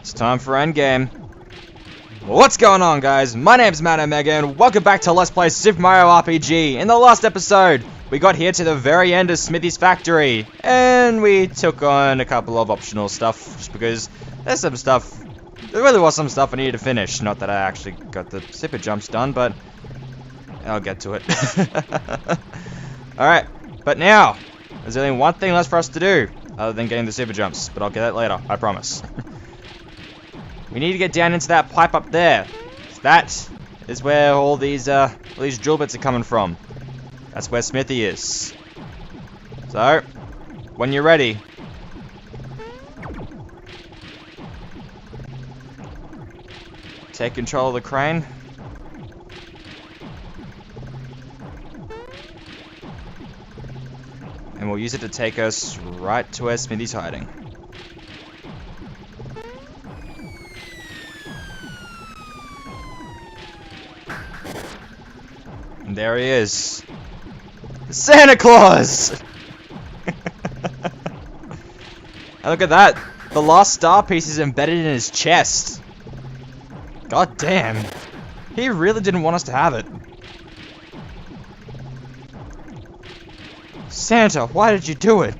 It's time for endgame. What's going on, guys? My name's Matt Omega, and welcome back to Let's Play Super Mario RPG. In the last episode, we got here to the very end of Smithy's factory, and we took on a couple of optional stuff, just because there's some stuff, there really was some stuff I needed to finish. Not that I actually got the zipper jumps done, but I'll get to it. Alright, but now, there's only one thing left for us to do, other than getting the zipper jumps, but I'll get that later, I promise. We need to get down into that pipe up there. That is where all these drill bits are coming from. That's where Smithy is. So, when you're ready, take control of the crane. And we'll use it to take us right to where Smithy's hiding. And there he is. Santa Claus! And look at that. The last star piece is embedded in his chest. God damn. He really didn't want us to have it. Santa, why did you do it?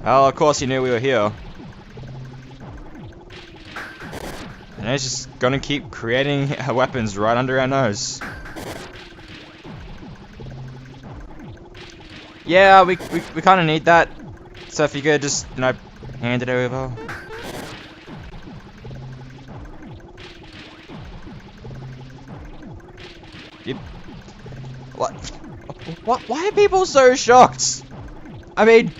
Well, of course he knew we were here. And he's just gonna keep creating weapons right under our nose. Yeah, we kind of need that. So if you could just, you know, hand it over. Yep. What? Why are people so shocked? I mean,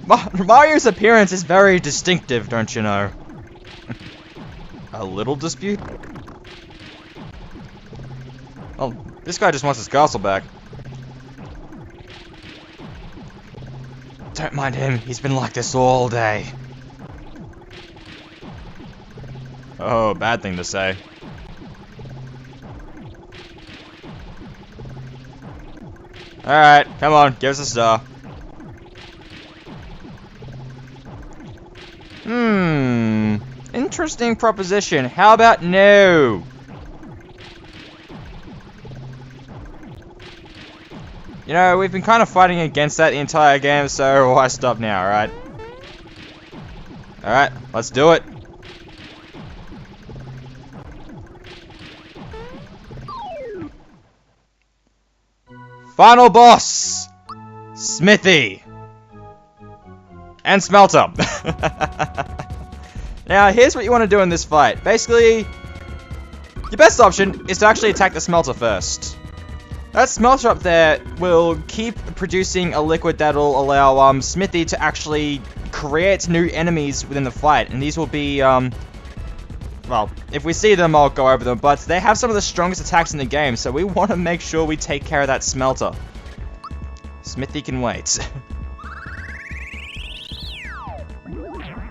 Mario's appearance is very distinctive, don't you know? A little dispute? Oh, this guy just wants his castle back. Don't mind him, he's been like this all day. Oh, bad thing to say. Alright, come on, give us a star. Interesting proposition. How about no? You know, we've been kind of fighting against that the entire game, so why stop now, alright? Alright, let's do it. Final boss! Smithy! And Smelter! Now, here's what you want to do in this fight. Basically, your best option is to actually attack the smelter first. That smelter up there will keep producing a liquid that'll allow Smithy to actually create new enemies within the fight. And these will be, well, if we see them, I'll go over them. But they have some of the strongest attacks in the game, so we want to make sure we take care of that smelter. Smithy can wait.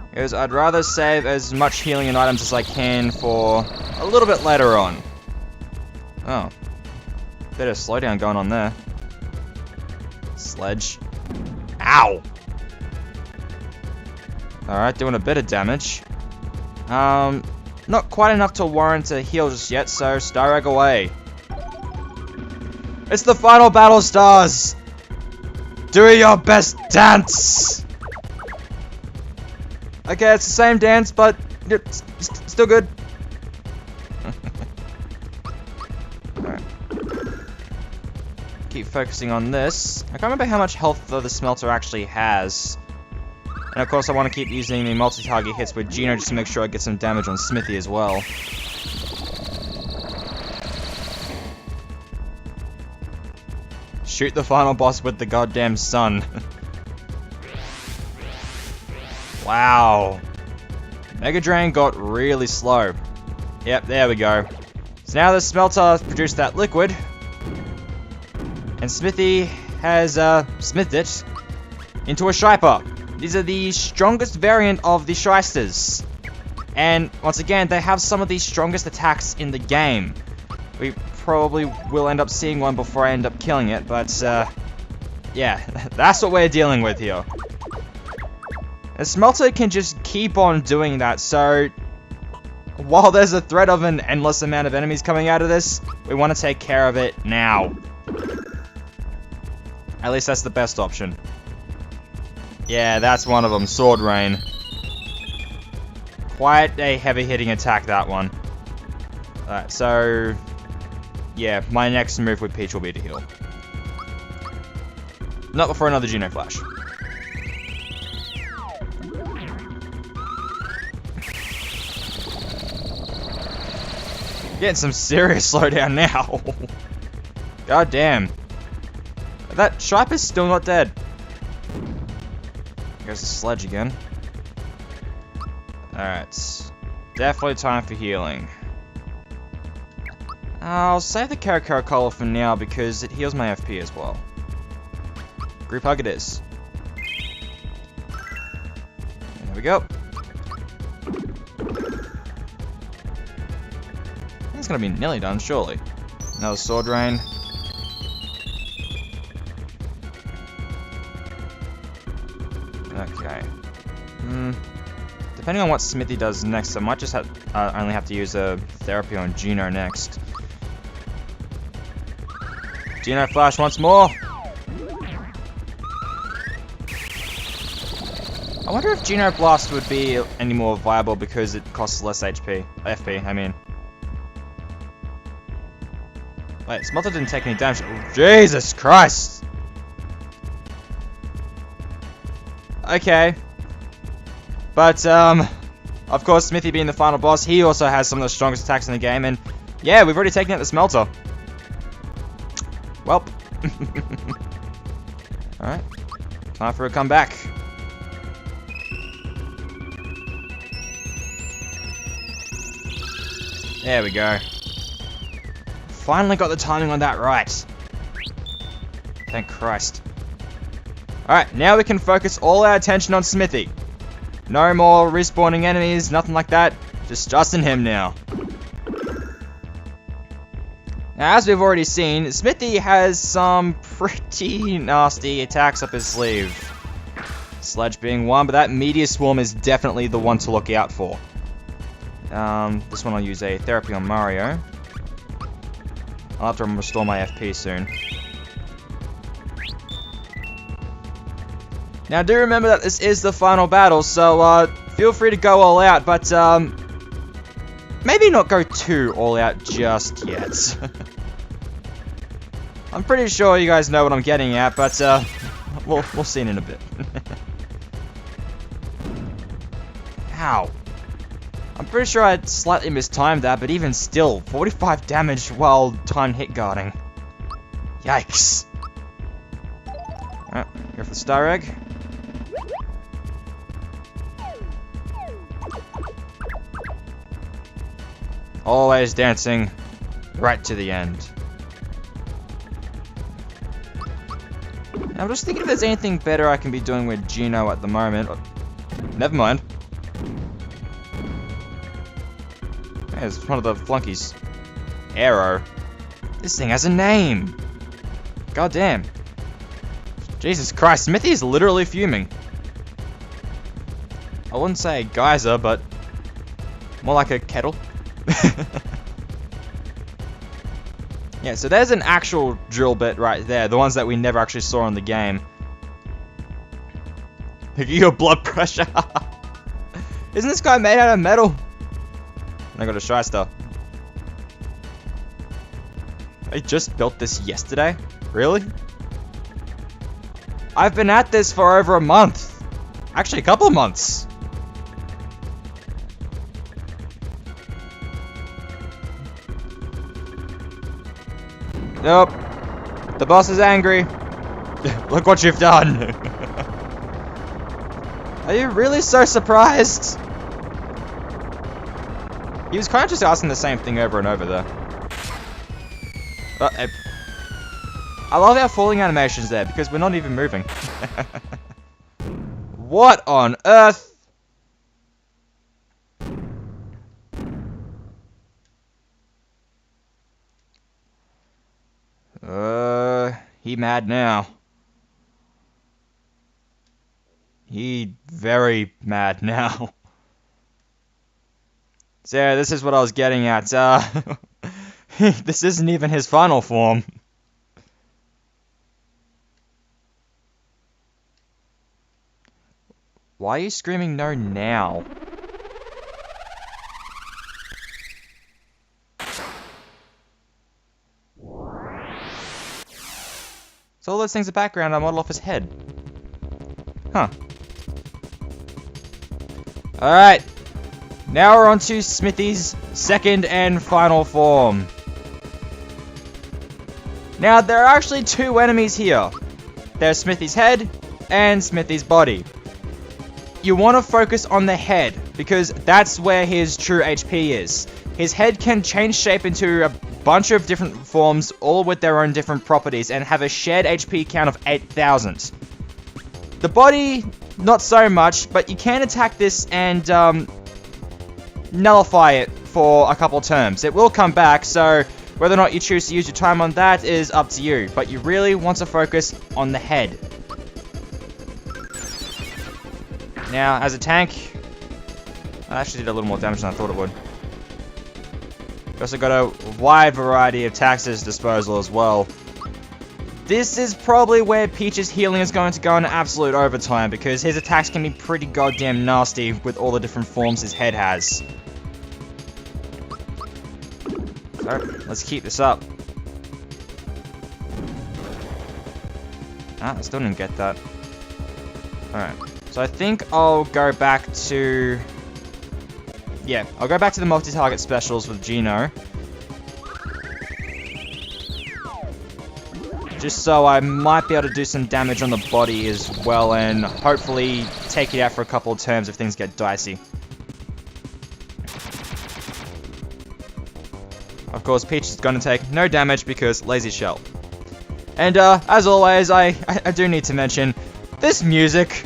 Because I'd rather save as much healing and items as I can for a little bit later on. Oh. Bit of slowdown going on there. Sledge. Ow! Alright, doing a bit of damage. Not quite enough to warrant a heal just yet, so Star Egg away. It's the final battle, stars! Do your best dance! Okay, it's the same dance, but it's still good. Alright. Keep focusing on this. I can't remember how much health the smelter actually has. And of course I want to keep using the multi-target hits with Gino just to make sure I get some damage on Smithy as well. Shoot the final boss with the goddamn sun. Wow. Mega Drain got really slow. Yep, there we go. So now the smelter produced that liquid. And Smithy has smithed it into a Shyper. These are the strongest variant of the Shysters. And once again, they have some of the strongest attacks in the game. We probably will end up seeing one before I end up killing it, but yeah, that's what we're dealing with here. The smelter can just keep on doing that, so while there's a threat of an endless amount of enemies coming out of this, we want to take care of it now. At least that's the best option. Yeah, that's one of them, Sword Rain. Quite a heavy-hitting attack, that one. Alright, so yeah, my next move with Peach will be to heal. Not before another Geno Flash. Getting some serious slowdown now. God damn. That Striper's still not dead. There's the sledge again. Alright. Definitely time for healing. I'll save the Caracara for now because it heals my FP as well. Group hug it is. There we go. It's gonna be nearly done, surely. Another Sword Rain. Okay. Depending on what Smithy does next, I might just only have to use a therapy on Geno next. Geno Flash once more. I wonder if Geno Blast would be any more viable because it costs less FP, I mean. Wait, Smelter didn't take any damage. Oh, Jesus Christ! Okay. But, of course, Smithy being the final boss, he also has some of the strongest attacks in the game, and yeah, we've already taken out the Smelter. Welp. Alright. Time for a comeback. There we go. Finally got the timing on that right. Thank Christ. Alright, now we can focus all our attention on Smithy. No more respawning enemies, nothing like that. Just in him now. Now, as we've already seen, Smithy has some pretty nasty attacks up his sleeve. Sledge being one, but that Meteor Swarm is definitely the one to look out for. This one I'll use a therapy on Mario. I'll have to restore my FP soon. Now do remember that this is the final battle, so feel free to go all out, but maybe not go too all out just yet. I'm pretty sure you guys know what I'm getting at, but we'll see in a bit. Ow. I'm pretty sure I slightly mistimed that, but even still, 45 damage while time hit guarding. Yikes. Alright, go for the Star Egg. Always dancing right to the end. Now, I'm just thinking if there's anything better I can be doing with Geno at the moment. Never mind. Hey, it's one of the flunkies. Arrow. This thing has a name. God damn. Jesus Christ, Smithy is literally fuming. I wouldn't say a geyser, but more like a kettle. Yeah, so there's an actual drill bit right there, the ones that we never actually saw in the game. Look at your blood pressure. Isn't this guy made out of metal? I got a shyster. I just built this yesterday? Really? I've been at this for over a month. Actually, a couple of months. Nope. The boss is angry. Look what you've done. Are you really so surprised? He was kind of just asking the same thing over and over there. I love our falling animations there because we're not even moving. What on earth? He mad now. He very mad now. So yeah, this is what I was getting at. This isn't even his final form. Why are you screaming no now? So all those things in the background are modeled off his head. Huh. Alright. Now we're on to Smithy's second and final form. Now, there are actually two enemies here. There's Smithy's head and Smithy's body. You want to focus on the head, because that's where his true HP is. His head can change shape into a bunch of different forms, all with their own different properties, and have a shared HP count of 8,000. The body, not so much, but you can attack this and nullify it for a couple turns. It will come back, so whether or not you choose to use your time on that is up to you, but you really want to focus on the head. Now, as a tank, I actually did a little more damage than I thought it would. We also got a wide variety of attacks at his disposal as well. This is probably where Peach's healing is going to go into absolute overtime, because his attacks can be pretty goddamn nasty with all the different forms his head has. So, let's keep this up. Ah, I still didn't get that. Alright, so I think I'll go back to... Yeah, I'll go back to the multi-target specials with Gino. Just so I might be able to do some damage on the body as well, and hopefully take it out for a couple of turns if things get dicey. Of course, Peach is going to take no damage because lazy shell. And as always, I do need to mention, this music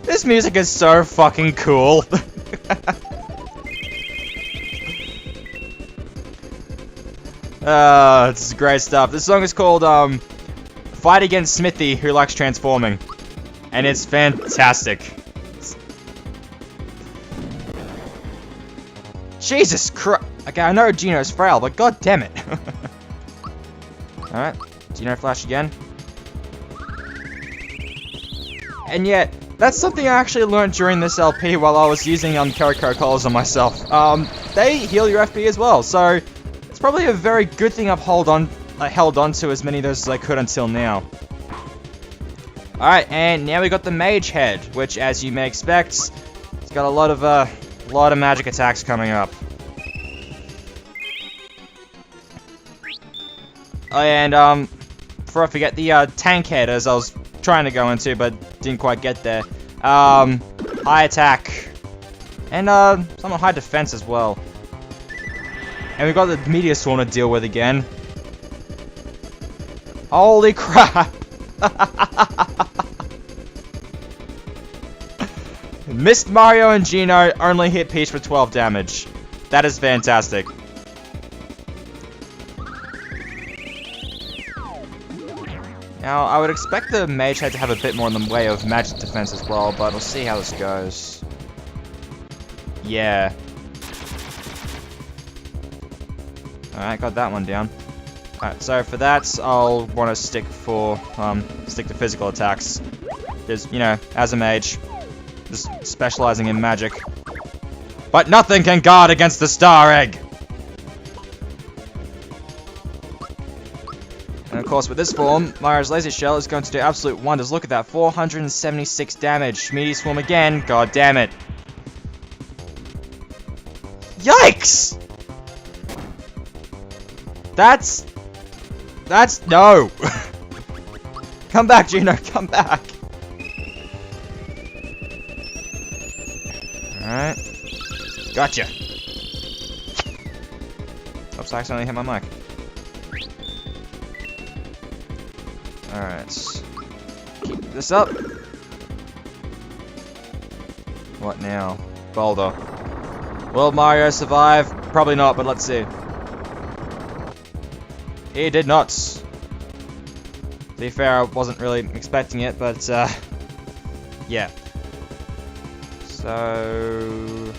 is so fucking cool. It's great stuff. This song is called, Fight Against Smithy, Who Likes Transforming. And it's fantastic. Jesus Christ. Okay, I know Gino's frail, but god damn it. Alright, Gino Flash again. And yet, that's something I actually learned during this LP while I was using Carico collars on myself. They heal your FP as well, so it's probably a very good thing I've held on to as many of those as I could until now. Alright, and now we got the Mage Head, which, as you may expect, it's got a lot of magic attacks coming up. Oh, and before I forget, the Tank Head, as I was trying to go into, but didn't quite get there. High attack, and somewhat high defense as well. And we've got the Meteor Swarm to deal with again. Holy crap! Missed Mario and Gino, only hit Peach for 12 damage. That is fantastic. Now, I would expect the Mage Head to have a bit more in the way of magic defense as well, but we'll see how this goes. Yeah. Alright, got that one down. Alright, so for that, I'll want to stick to physical attacks. Because, you know, as a mage, just specializing in magic. But nothing can guard against the Star Egg! And of course, with this form, Mario's Laser Shell is going to do absolute wonders. Look at that, 476 damage. Meteor Swarm again, god damn it. Yikes! That's no! Come back, Gino, come back! Alright. Gotcha! Oops, I accidentally hit my mic. Alright. Keep this up. What now? Boulder. Will Mario survive? Probably not, but let's see. He did not. To be fair, I wasn't really expecting it, but yeah. So...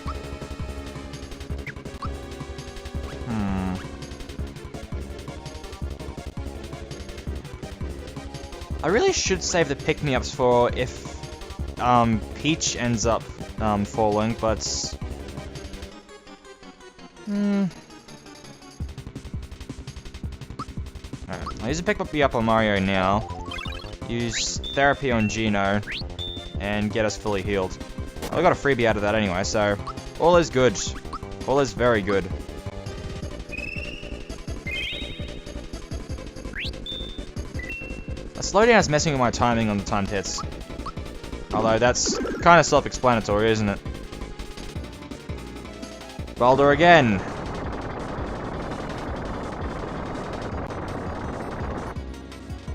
I really should save the pick-me-ups for if Peach ends up falling, but... Alright, I'll use a pick-me-up on Mario now. Use Therapy on Geno, and get us fully healed. I got a freebie out of that anyway, so all is good. All is very good. A slowdown is messing with my timing on the timed hits. Although that's kind of self-explanatory, isn't it? Boulder again.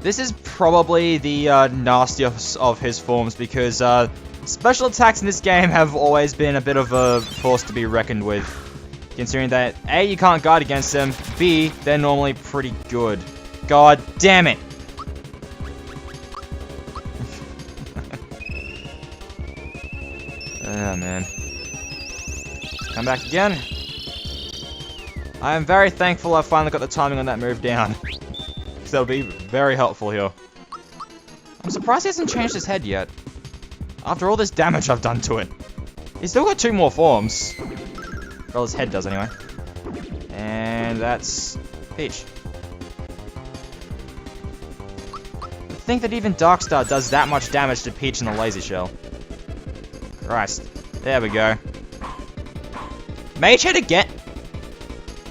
This is probably the nastiest of his forms because special attacks in this game have always been a bit of a force to be reckoned with. Considering that A, you can't guard against them, B, they're normally pretty good. God damn it! Oh man. Come back again. I am very thankful I finally got the timing on that move down. Because that'll be very helpful here. I'm surprised he hasn't changed his head yet. After all this damage I've done to it. He's still got 2 more forms. Well, his head does anyway. And that's Peach. To think that even Darkstar does that much damage to Peach in the Lazy Shell. Christ. There we go. Mage Head again?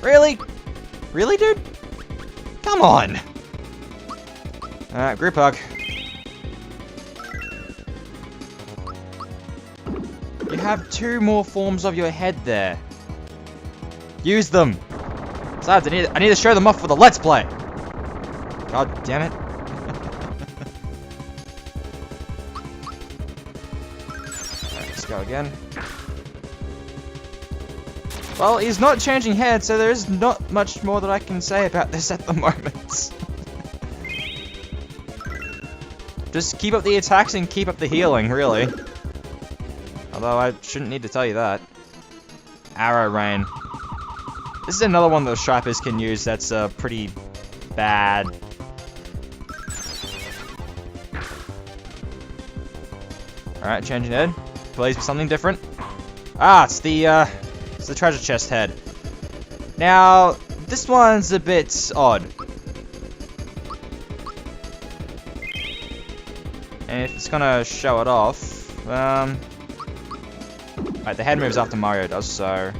Really? Really, dude? Come on! Alright, group hug. You have 2 more forms of your head there. Use them! Besides, I need to show them off for the Let's Play! God damn it. Alright, let's go again. Well, he's not changing head, so there's not much more that I can say about this at the moment. Just keep up the attacks and keep up the healing, really. Although I shouldn't need to tell you that. Arrow Rain. This is another one that the Stripers can use that's pretty bad. Alright, changing head. Please be something different. Ah, it's the treasure chest head. Now, this one's a bit odd. And if it's gonna show it off, right, the head moves after Mario does, so...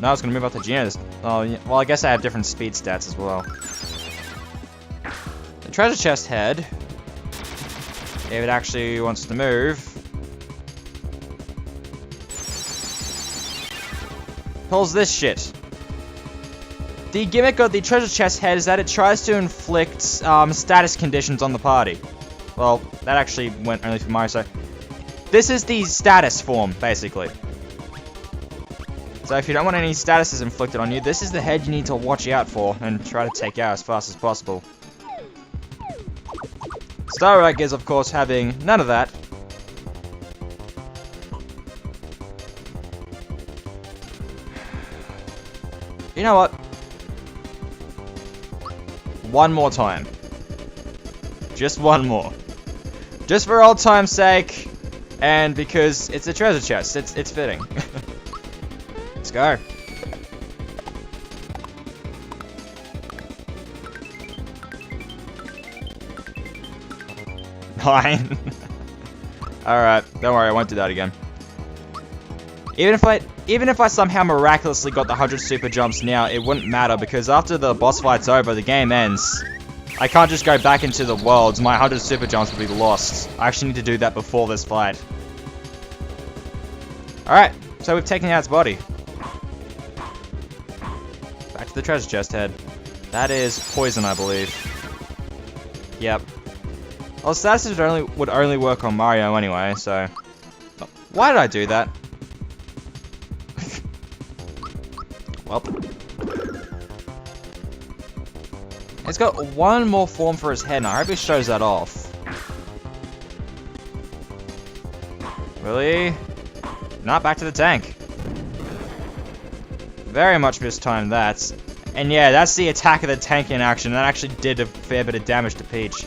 No, it's gonna move up to Gino's. Oh, yeah. Well, I guess I have different speed stats as well. The treasure chest head, if it actually wants to move, pulls this shit. The gimmick of the treasure chest head is that it tries to inflict status conditions on the party. Well, that actually went only for Mario, so... This is the status form, basically. So if you don't want any statuses inflicted on you, this is the head you need to watch out for and try to take out as fast as possible. Star Rack is, of course, having none of that. You know what? One more time. Just one more. Just for old time's sake, and because it's a treasure chest, it's fitting. Let's go. Fine. Alright, don't worry, I won't do that again. Even if I somehow miraculously got the 100 super jumps now, it wouldn't matter because after the boss fight's over, the game ends. I can't just go back into the worlds, my 100 super jumps will be lost. I actually need to do that before this fight. Alright, so we've taken out its body. Back to the treasure chest head. That is poison, I believe. Yep. Well, statuses would only work on Mario anyway, so... Why did I do that? Well... It's got one more form for his head, and I hope it shows that off. Really? Not back to the tank. Very much mistimed that. And yeah, that's the attack of the tank in action. That actually did a fair bit of damage to Peach.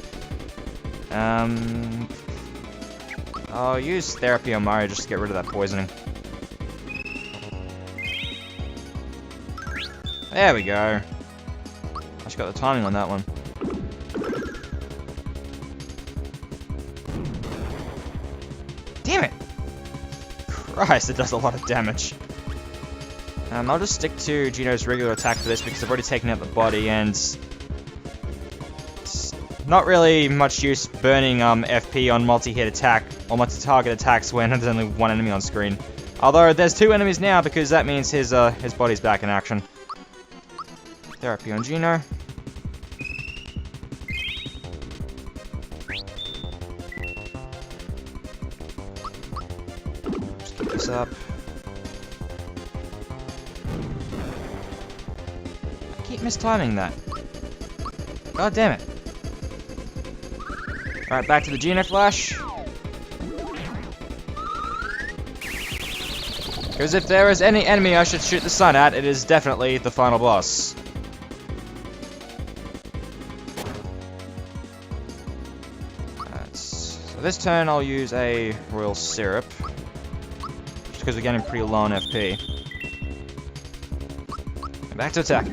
I'll use Therapy on Mario just to get rid of that poisoning. There we go. I just got the timing on that one. Damn it! Christ, it does a lot of damage. I'll just stick to Geno's regular attack for this because I've already taken out the body and it's not really much use burning FP on multi-hit attack or multi-target attacks when there's only one enemy on screen. Although there's two enemies now because that means his body's back in action. Therapy on Geno. Just keep this up. I keep mistiming that. God damn it. Alright, back to the Geno Flash. Because if there is any enemy I should shoot the sun at, it is definitely the final boss. So this turn I'll use a Royal Syrup. Just because we're getting pretty low on FP. And back to attack.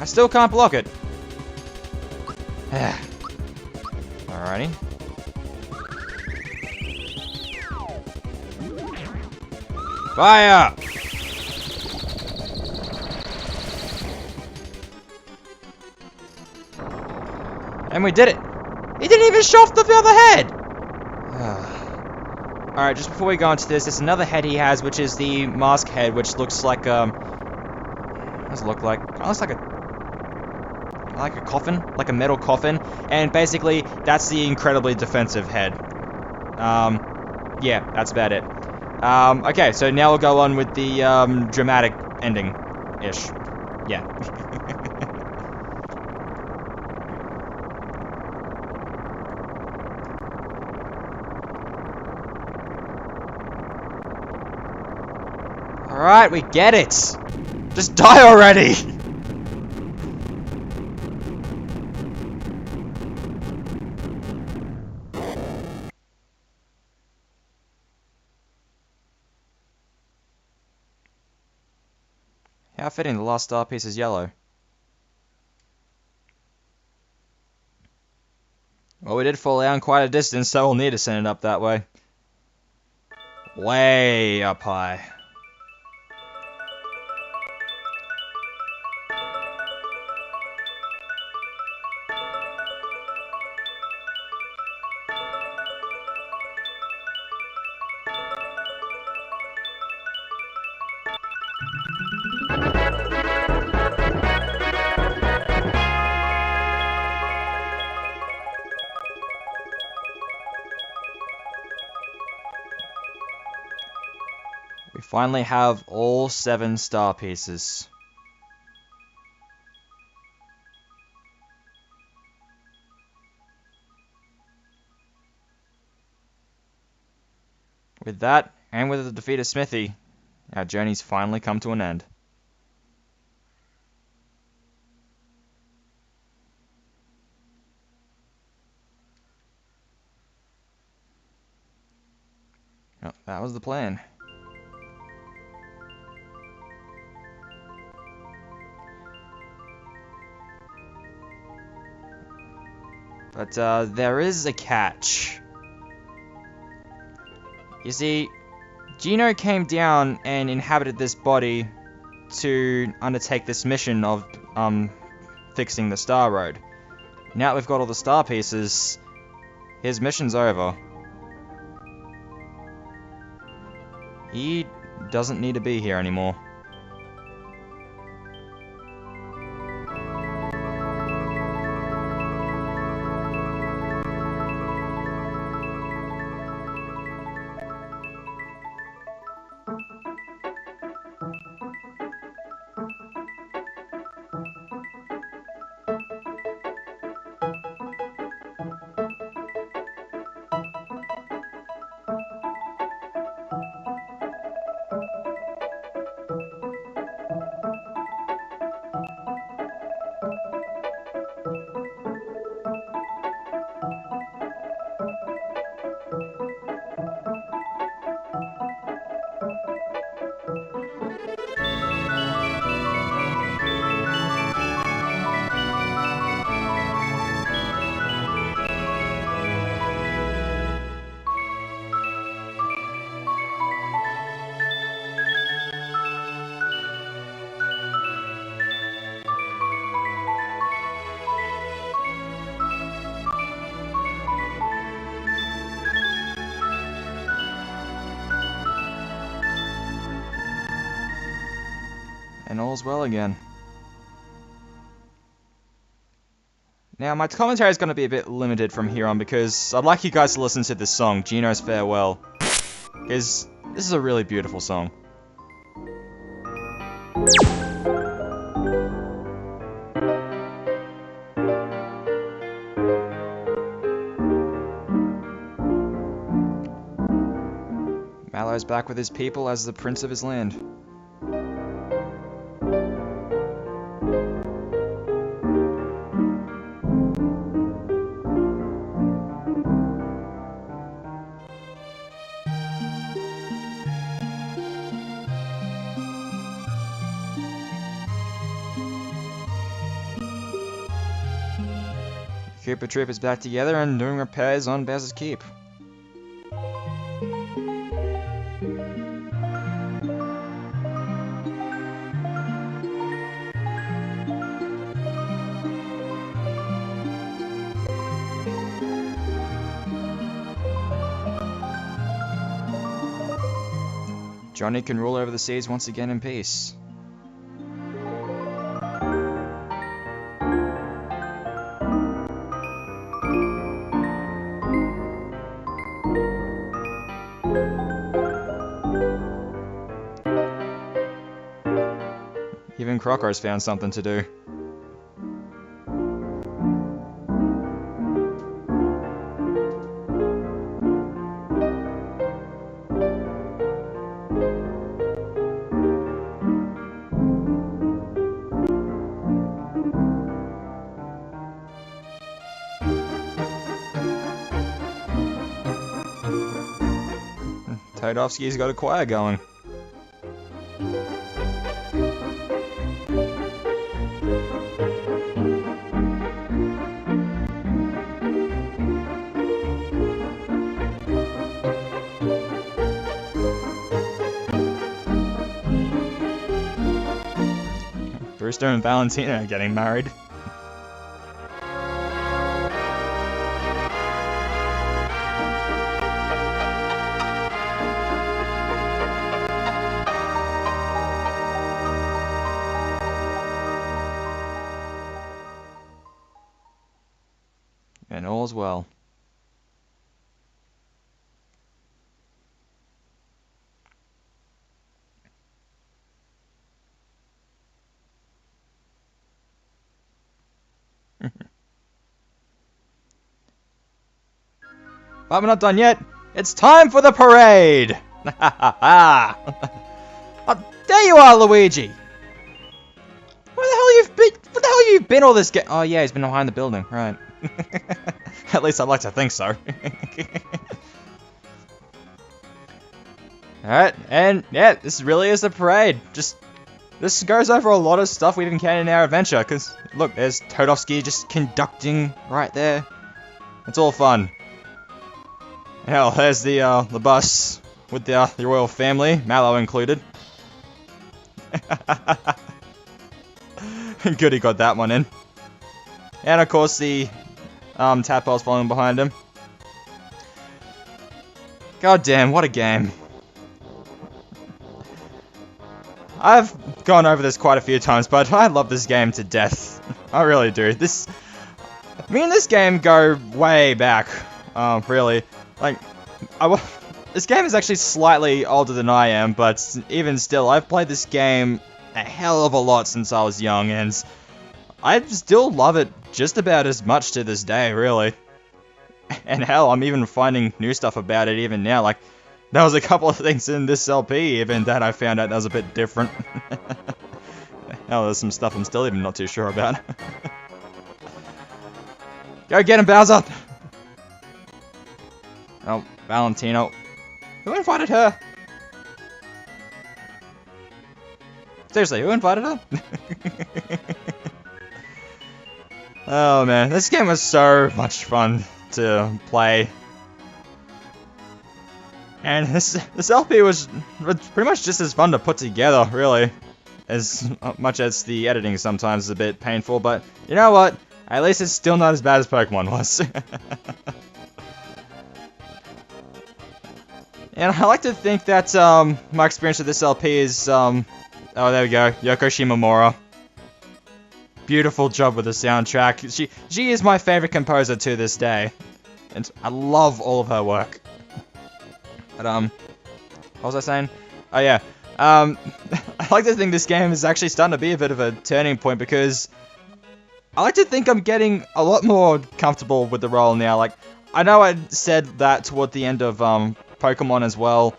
I still can't block it. Alrighty. Fire! And we did it! He didn't even show off the other head! Alright, just before we go into this, there's another head he has, which is the mask head, which looks like, what does it look like? It looks like a coffin, like a metal coffin, and basically, that's the incredibly defensive head. Yeah, that's about it. Okay, so now we'll go on with the, dramatic ending-ish. Yeah. Alright, we get it! Just die already! How fitting, the last star piece is yellow. Well, we did fall down quite a distance, so we'll need to send it up that way. Way up high. We finally have all 7 star pieces. With that, and with the defeat of Smithy, our journey's finally come to an end. Oh, that was the plan. But there is a catch. You see, Geno came down and inhabited this body to undertake this mission of fixing the Star Road. Now that we've got all the star pieces, his mission's over. He doesn't need to be here anymore. all's well again. Now, my commentary is going to be a bit limited from here on because I'd like you guys to listen to this song, Gino's Farewell, because this is a really beautiful song. Mallow's back with his people as the prince of his land. Cooper Troop is back together and doing repairs on Bowser's Keep. Johnny can rule over the seas once again in peace. Even Crocker's found something to do. Todovsky's got a choir going. Brewster and Valentina are getting married. And all's well. But we're not done yet. It's time for the parade! Oh, there you are, Luigi! Where the hell you've been all this Oh yeah, he's been behind the building, right. At least I'd like to think so. Alright, and yeah, this really is the parade. This goes over a lot of stuff we've encountered in our adventure, because look, there's Todovsky just conducting right there. It's all fun. Hell, there's the bus with the royal family, Mallow included. Good he got that one in. And of course the tadpoles following behind him. God damn, what a game. I've gone over this quite a few times, but I love this game to death. I really do. Me and this game go way back, really. Like, this game is actually slightly older than I am, but even still, I've played this game a hell of a lot since I was young, and I still love it just about as much to this day, really. And hell, I'm even finding new stuff about it even now, like, there was a couple of things in this LP even that I found out that was a bit different. Hell, there's some stuff I'm still even not too sure about. Go get him, Bowser! Oh, Valentino. Who invited her? Seriously, who invited her? Oh man, this game was so much fun to play. And this LP was pretty much just as fun to put together, really. As much as the editing sometimes is a bit painful, but you know what? At least it's still not as bad as Pokemon was. And I like to think that my experience with this LP is a Oh, there we go. Yoko Shimomura. Beautiful job with the soundtrack. She is my favorite composer to this day. And I love all of her work. But, what was I saying? Oh, yeah. I like to think this game is actually starting to be a bit of a turning point because I like to think I'm getting a lot more comfortable with the role now. Like, I know I said that toward the end of, Pokemon as well.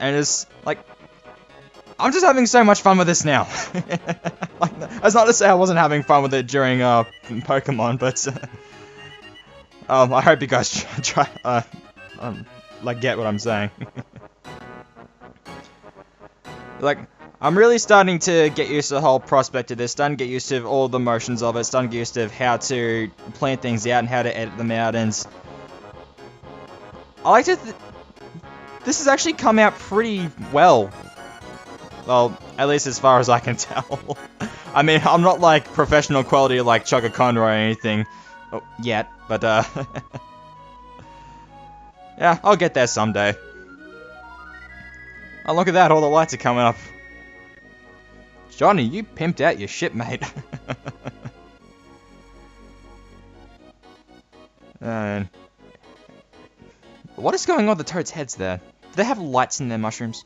And it's, like, I'm just having so much fun with this now. Like, that's not to say I wasn't having fun with it during, Pokemon, but, I hope you guys like, get what I'm saying. Like, I'm really starting to get used to the whole prospect of this, starting to get used to all the motions of it, starting to get used to how to plan things out and how to edit them out, and I like to this has actually come out pretty well. Well, at least as far as I can tell. I mean, I'm not like professional quality like Chugga Conroy or anything yet, but yeah, I'll get there someday. Oh, look at that, all the lights are coming up. Johnny, you pimped out your ship, mate. And what is going on with the Toad's heads there? Do they have lights in their mushrooms?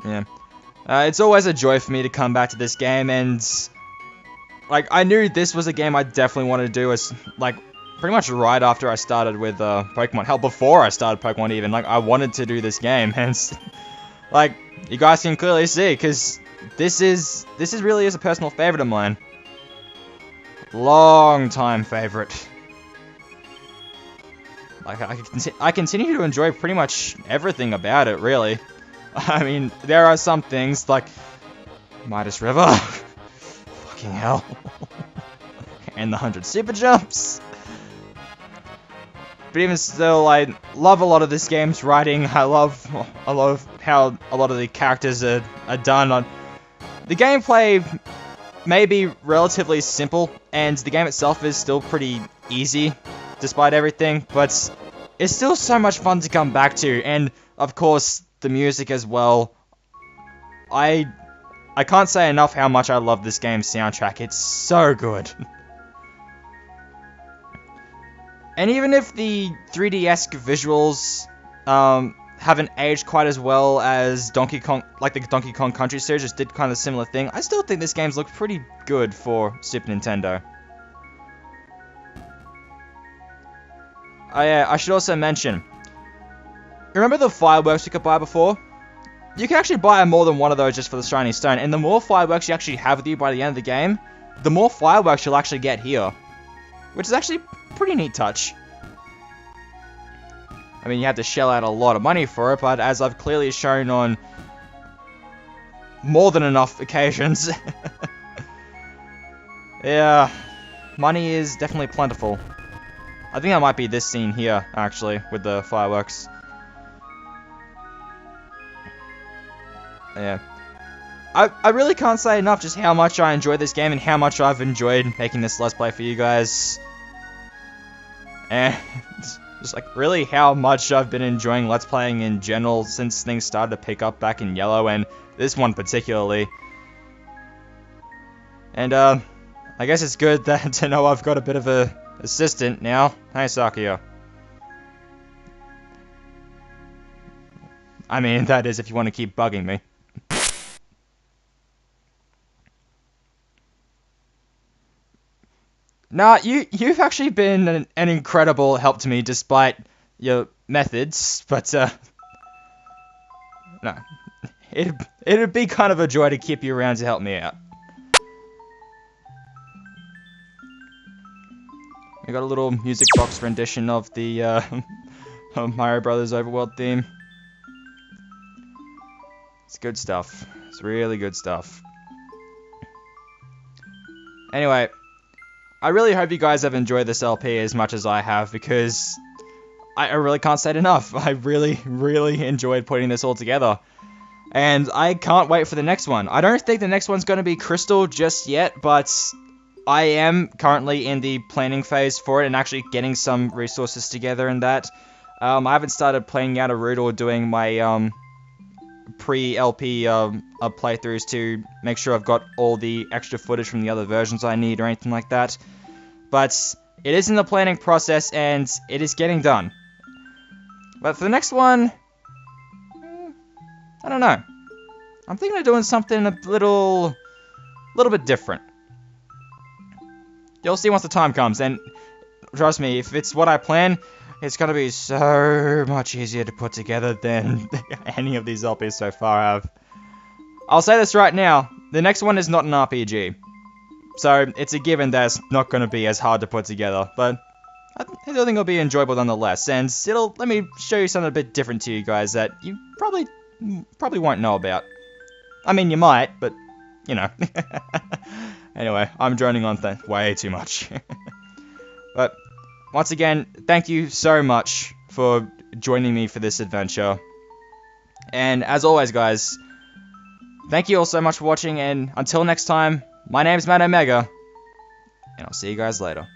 Yeah. It's always a joy for me to come back to this game, and like, I knew this was a game I definitely wanted to do as, like, pretty much right after I started with Pokemon. Hell, before I started Pokemon even. Like, I wanted to do this game, and like, you guys can clearly see, because this is really is a personal favorite of mine. Long time favorite. Like, I continue to enjoy pretty much everything about it, really. I mean, there are some things, like Midas River. Fucking hell. And the 100 super jumps. But even still, I love a lot of this game's writing. I love how a lot of the characters are done. The gameplay may be relatively simple, and the game itself is still pretty easy, despite everything, but it's still so much fun to come back to, and of course, the music as well. I can't say enough how much I love this game's soundtrack. It's so good. And even if the 3D-esque visuals haven't aged quite as well as Donkey Kong, like the Donkey Kong Country series just did kind of a similar thing, I still think this game's looked pretty good for Super Nintendo. I should also mention, remember the fireworks you could buy before? You can actually buy more than one of those just for the shiny stone, and the more fireworks you actually have with you by the end of the game, the more fireworks you'll actually get here. Which is actually a pretty neat touch. I mean, you have to shell out a lot of money for it, but as I've clearly shown on more than enough occasions, yeah, money is definitely plentiful. I think that might be this scene here, actually, with the fireworks. Yeah. I really can't say enough just how much I enjoy this game and how much I've enjoyed making this Let's Play for you guys. And just like really how much I've been enjoying Let's Playing in general since things started to pick up back in Yellow, and this one particularly. And I guess it's good that to know I've got a bit of a assistant now. Hey, Sakuya. I mean, that is if you want to keep bugging me. Nah, you've actually been an incredible help to me despite your methods, but no, it'd be kind of a joy to keep you around to help me out. We got a little music box rendition of the Mario Brothers Overworld theme. It's good stuff. It's really good stuff. Anyway, I really hope you guys have enjoyed this LP as much as I have, because I really can't say it enough. I really, really enjoyed putting this all together. And I can't wait for the next one. I don't think the next one's going to be Crystal just yet, but I am currently in the planning phase for it and actually getting some resources together and that. I haven't started planning out a route or doing my pre-LP playthroughs to make sure I've got all the extra footage from the other versions I need or anything like that. But it is in the planning process and it is getting done. But for the next one, I don't know. I'm thinking of doing something a little bit different. You'll see once the time comes, and trust me, if it's what I plan, it's gonna be so much easier to put together than any of these LPs so far have. I'll say this right now, the next one is not an RPG. So, it's a given that it's not gonna be as hard to put together, but I still think it'll be enjoyable nonetheless, and let me show you something a bit different to you guys that you probably won't know about. I mean, you might, but, you know. Anyway, I'm droning on way too much. But, once again, thank you so much for joining me for this adventure. And, as always, guys, thank you all so much for watching, and until next time, my name's Matt Omega, and I'll see you guys later.